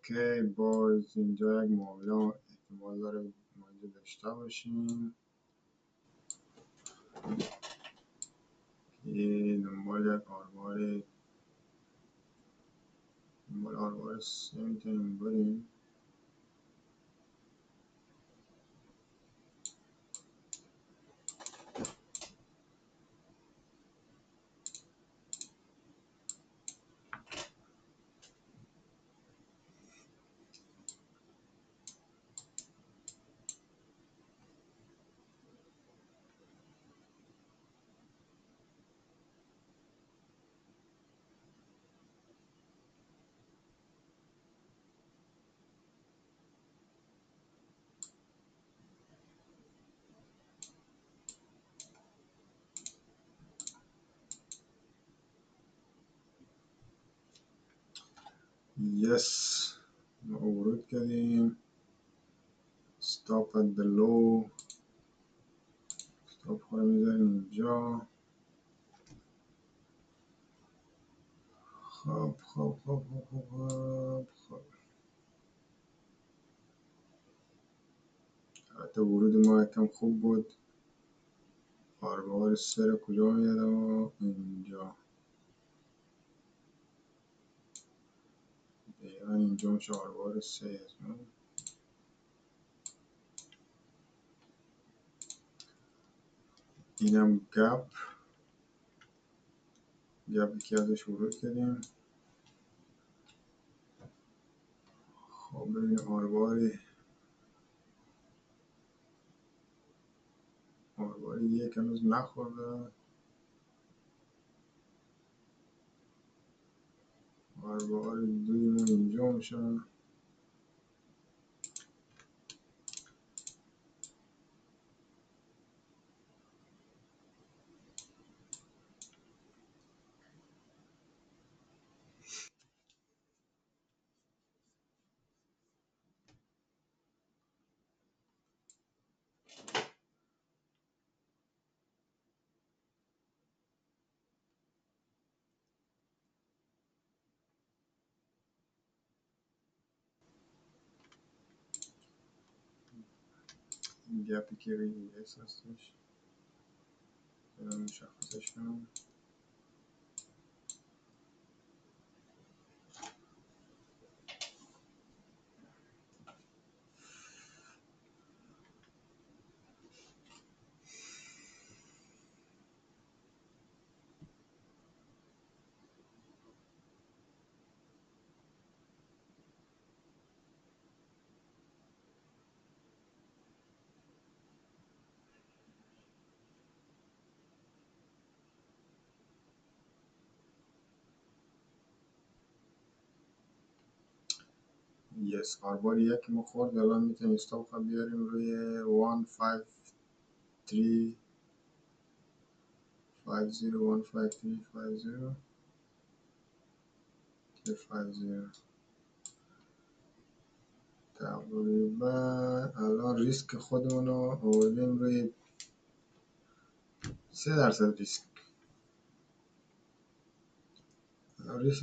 اوکی باز اینجا یک معامله احتمال داره ما اینجا داشته باشیم که دنبال آروار سه میتونیم بریم. یس ما ورود کردیم. stop at the low. stop خواهی میذاریم اینجا. خب حتی ورود ما یکم خوب بود. آروار سه رو کجا میدادم؟ اینجا دقیقا اینجا میشه آروار سه. اینم گپ که ازش ورود کردیم. خب ببینیم آرواری یک هنوز نخورده. آروار دوی ما اینجا میشه. این گپی که روی ایس هستش مشخصش کنم. یس آروار یک ما خورد. الان میتونیم استاپ بیاریم روی 153 50 تقریبا الان ریسک خودمون رو آوردیم روی 3%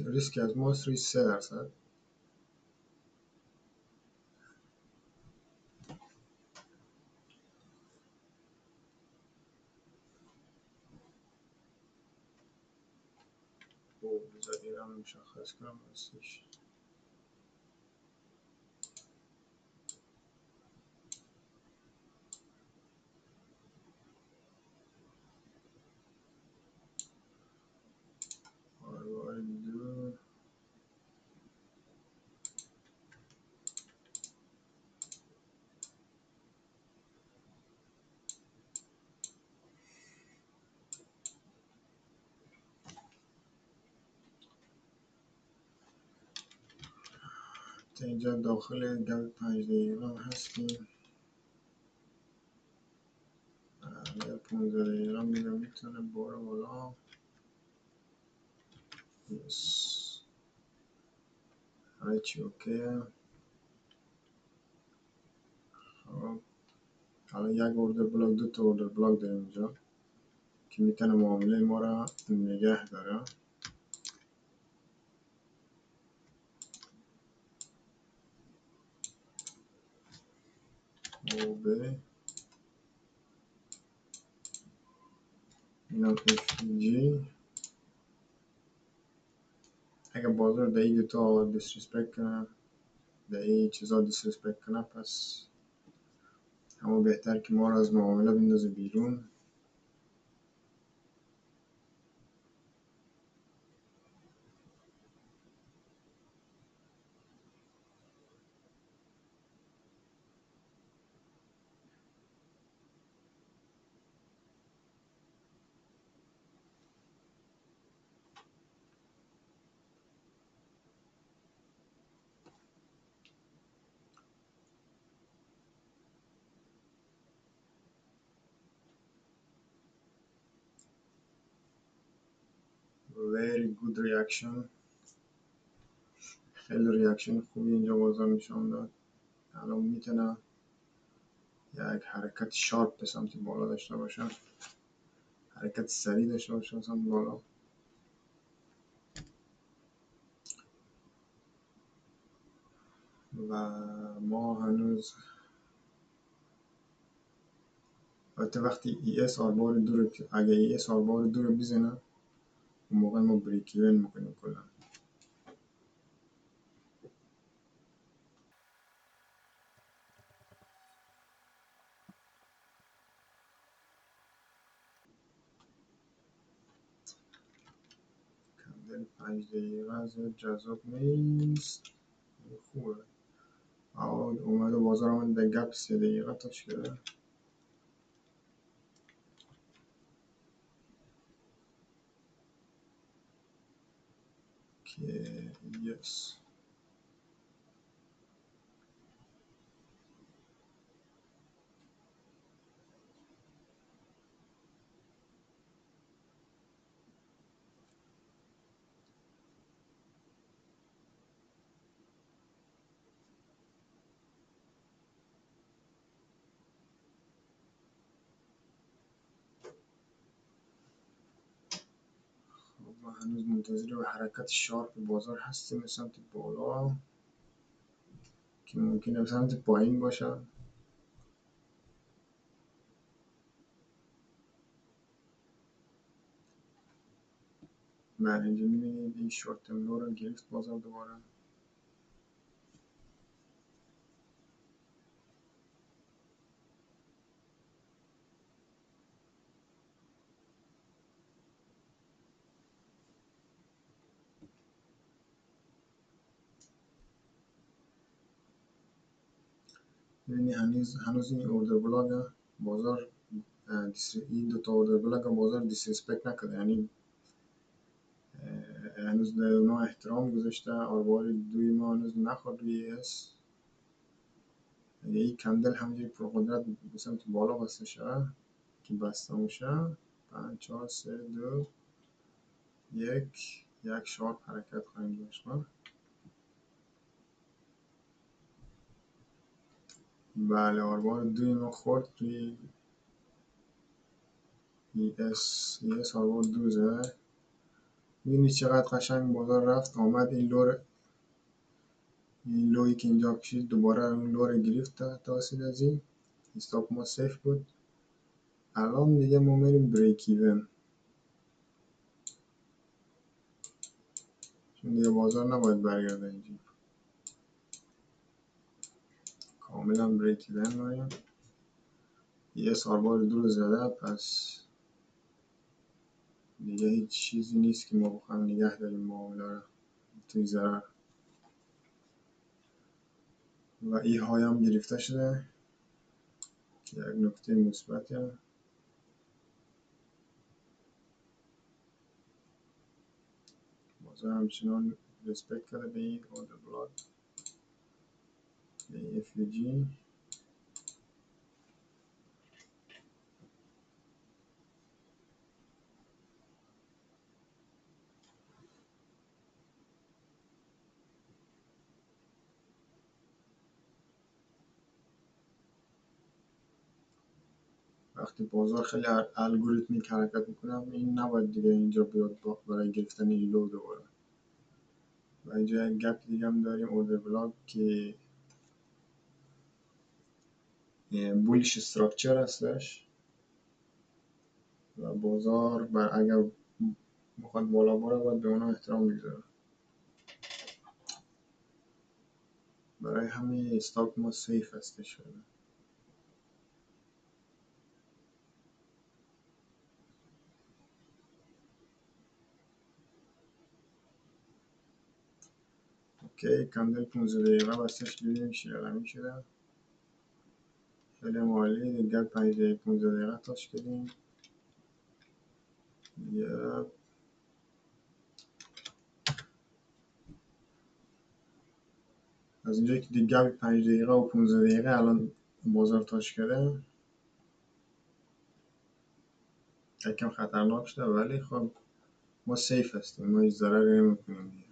ریسک از ماست روی 3%. بذار ایران مشخص کنم هستش. آروار دو اینجا داخل گل 5 دقیقه هستیم. 15 دقیقه میگم میتونه باره بالا. یس همه چی اوکیه. خب حالا یک اوردر بلاک، دو تا اوردر بلاک داریم اینجا که میتونه معامله ما را نگه داره. OB اینم FG. اگه بازار در این دوتا دیسریسپکت کنه، در این چیزا دیسریسپکت کنه، پس همون بهتر که ما رو از معامله بندازه بیرون. very good reaction. خیلی ریاکشن خوبی اینجا بازار نشون داد. الان میتونه یک حرکت شارپ به سمت بالا داشته باشه، حرکت سریع داشته باشه به سمت بالا. و ما هنوز البته وقتی ES آربار دور، اگه ES آربار دور بزنه اون موقع ما بریک ایون میکنیم کلا. کندل 5 دقیقه زیاد جذاب نیست، خوبه. اومده بازار من در گپ 3 دقیقه تاش کرده که یس ما هنوز منتظر به حرکت شارپ بازار هستیم به سمت بالا که ممکنه به سمت پایین باشه. بله اینجا میبینید این شورت ترم لو رو گرفت بازار دوباره. ببینید هنوز این اوردر بلاک بازار این دو تا اوردر بلاک بازار دیسریسپکت نکرده، یعنی هنوز به اونا احترام گذاشته. آروار دوی ما هنوز نخورد روی اس. اگه این کندل همینجوری پرقدرت به سمت بالا بسته شه که بسته میشه 5 4 3 2 1 یک شارپ حرکت خواهیم داشت. بله آروار دوی ما خورد توی ES آروار دو زده. می‌بینی چقدر قشنگ بازار رفت آمد این لویی که اینجا کشید دوباره اون لو رو گرفت توسط از این استاپ ما سیف بود. الان دیگه ما میریم بریک ایون، چون دیگه بازار نباید برگرده اینجا. کاملا بریک ایون میریم. یه سالبار دور زده، پس دیگه هیچ چیزی نیست که ما بخوایم نگه داریم معامله رو توی ضرر. و ای های هم گرفته شده که یک نکته مثبته. بازار همچنان ریسپکت کرده به این اوردر بلاک، به این FUG. وقتی بازار خیلی الگوریتمیک حرکت میکنه این نباید دیگه اینجا بیاد برای گرفتن این لو دوباره. و اینجا یک گپ دیگه هم داریم اوردر بلاک که بولیش استراکچر هستش و بازار اگر بخواد بالا بره باید به اونا احترام بگذاره. برای همین استاک ما سیف هستش. اوکی، کندل 15 دقیقه بستش، ببینیم چی رقمی شده. خیلی عالی. دیگر 5 دقیقه 15 دقیقه تاش کردیم. از اینجایی که دیگه 5 دقیقه و 15 دقیقه الان بازار تاش کرده، یکم خطرناک شده، ولی خب ما سیف هستیم، ما هیچ ضرری نمیکنیم.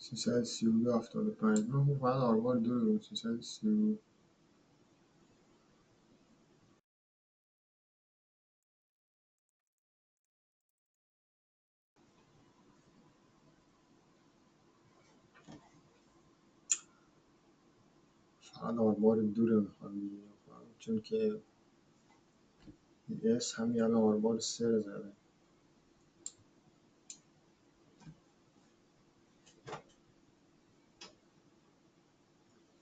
332.75 نه فقط آروار دو 332. فقط آروار دو رو میخوام بگیرم، چون که اس همین الان آروار 3 رو زده.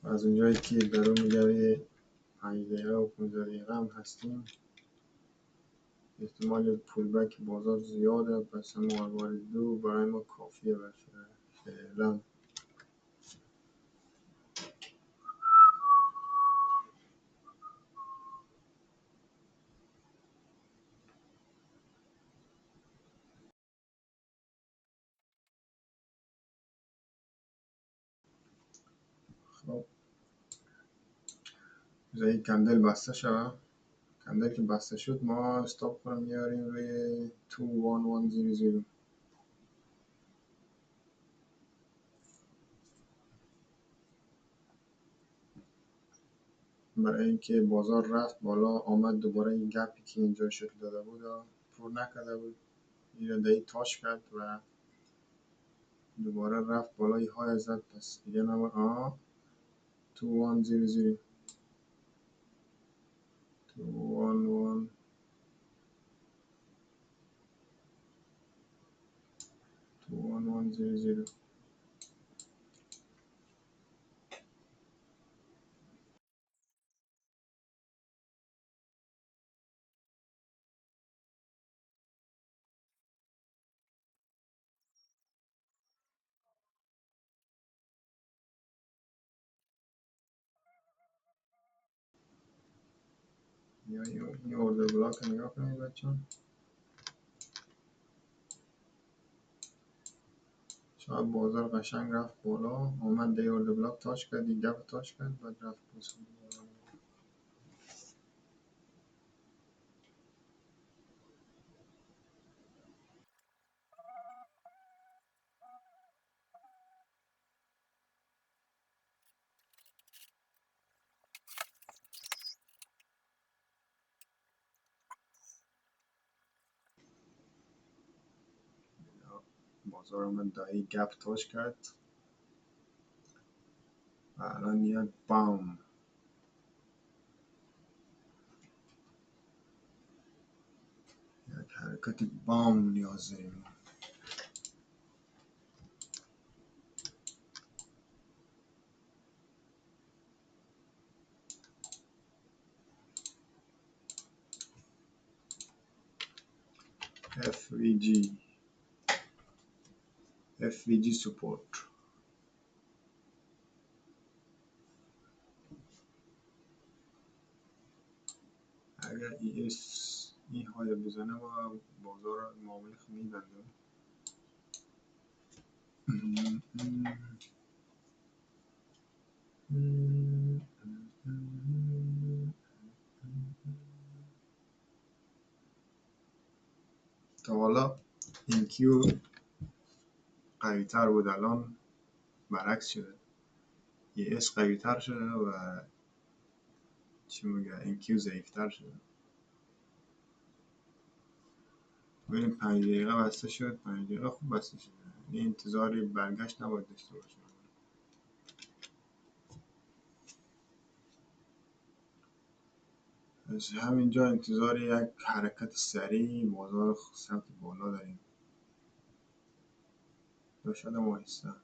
از اونجایی که درون میگه 5 دقیقه و 15 دقیقه هم هستیم، احتمال پولبک بازار زیاده، پس هم آروار دو برای ما کافیه باشه فعلا. خب بذاری کندل بسته شد. کندل که بسته شد ما استاپ رو میاریم روی 21100 برای اینکه بازار رفت بالا، آمد دوباره این گپی که اینجا شکل داده بود پر نکرده بود، این دهی تاش کرد و دوباره رفت بالای های زد. پس دیگه نمار 2100 211 21100. یا این اوردر بلاک رو نگاه کنید بچه ها. شاید بازار قشنگ رفت بالا، آمد دی اوردر بلاک تاش کرد، دیگه تاش کرد، بعد رفت بالا. بازار آمد دایی گپ تاش کرد و الان یک بام، یک حرکت بام نیاز داریم. FVG support. اگر ES این های بزنه و بازار معامله میبنده. تا حالا این کیو قوی تر بود، الان برعکس شده، ES قوی تر شده و چی میگه این کیو ضعیف تر شده. ببینیم 5 دقیقه بسته شد، 5 دقیقه خوب بسته شده، این انتظاری برگشت نباید داشته باشیم. از همینجا انتظار یک حرکت سریع بازار سمت بالا داریم، یا شاید هم آهسته.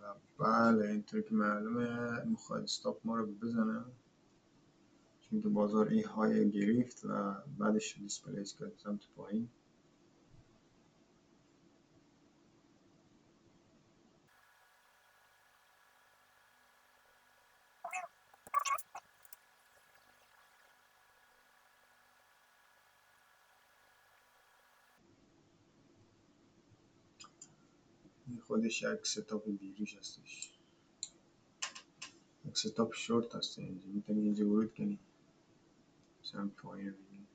و بله اینطور که معلومه میخواد استاپ ما رو بزنه، چون که بازار این های گرفت و بعدش دیسپلیس کرد سمت پایین. این خودش یک ستاپ بیریش هستش، یک ستاپ شورت هست، اینجا میتونی اینجا ورود کنی سمت پایین رو بگیری.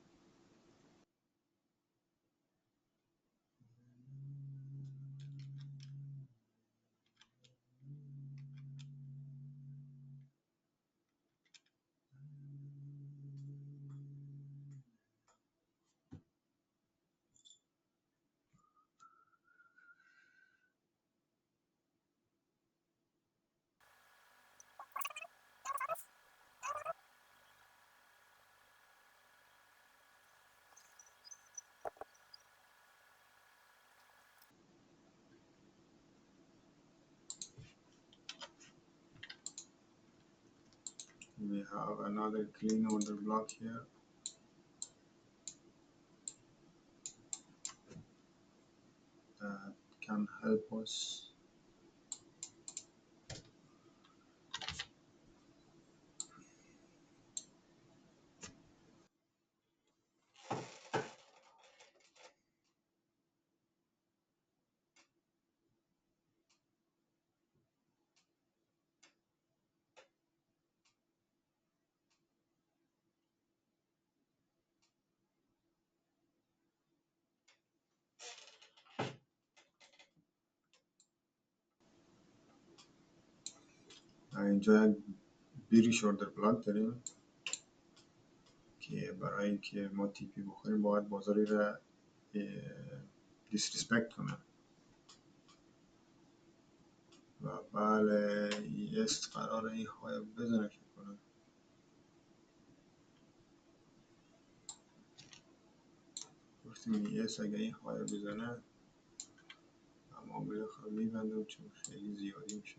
We have another clean order block here. That can help us. اینجا یک بیری شوردر بلاک داریم که برای اینکه ما TP بخوریم باید بازاری را دیسریسپکت کنه. و بله ES قرار این های بزنه که کنه. گفتیم ES اگه این های بزنه معامله خود میبندم چون خیلی زیادی میشه.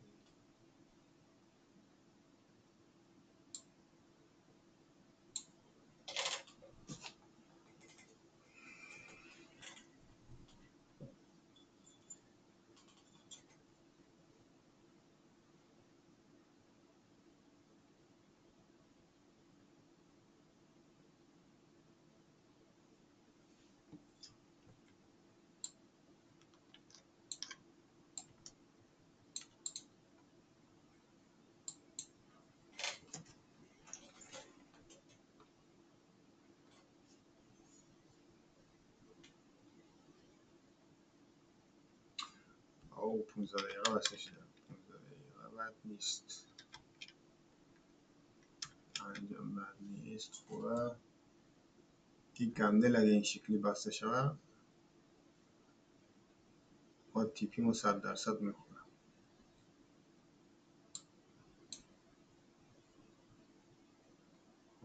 او 15 دقیقه بسته شده، 15 دقیقه بعد نیست، انجام بعد نیست. خوبه این کندل اگه این شکلی بسته شود با TP مو 100% میخوره.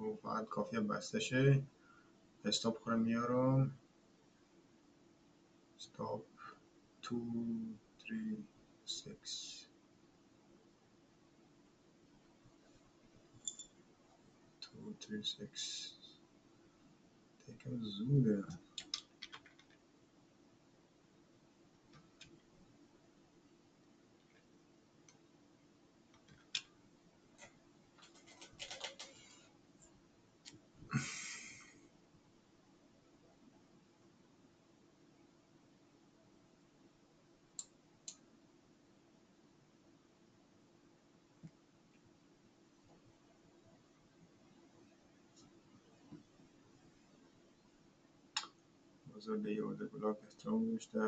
و فقط کافیه بسته شه. استاپ کنم میارم. استاپ 2 3 6 2 3 6 یکم زوده. بازار به یه order block احترام گذاشته.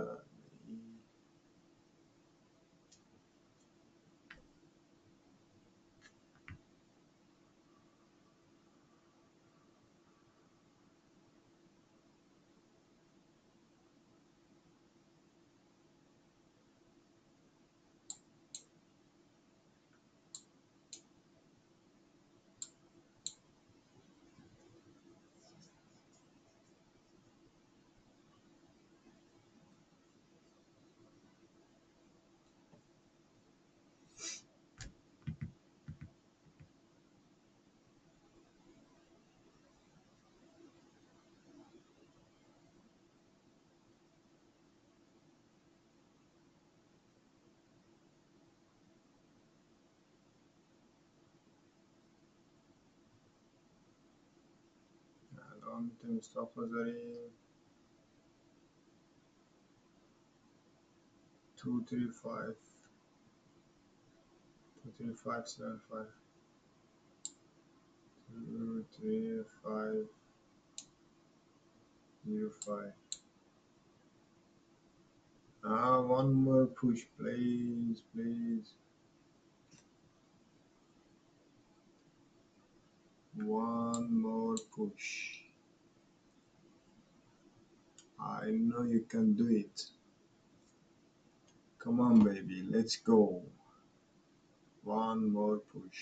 الان میتونیم استاپ بذاریم 235 23575 23505. One more push, please, please. One more push. I know you can do it. Come on, baby, let's go. One more push.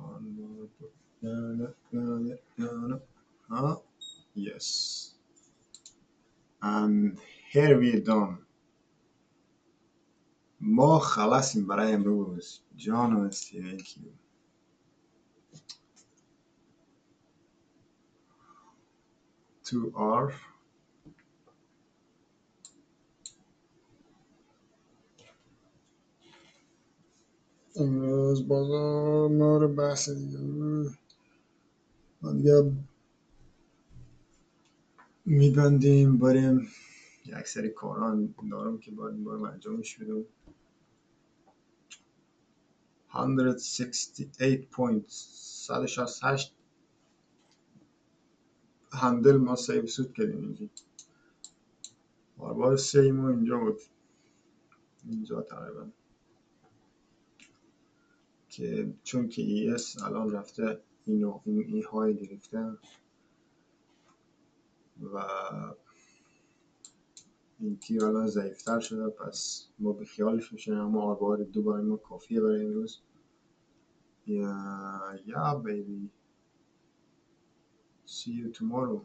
One more push. Huh? Yes. And here we done. ما خلاصیم برای امروز. جان و استیویکیو. To our امروز بازار ما رو بحث دیگه. دیگه میبندیم بریم یک سری کاران دارم که باید برم انجامش بدم. 168 points 168 هندل ما سیو سود کردیم اینجا. بار سه ما اینجا بود، اینجا تقریبا، که چون که ای اس الان رفته این های گرفته و این تیر الان ضعیفتر شده، پس ما به خیالش میشه. اما آربار دو برای ما کافیه برای امروز. یا بیبی see you tomorrow.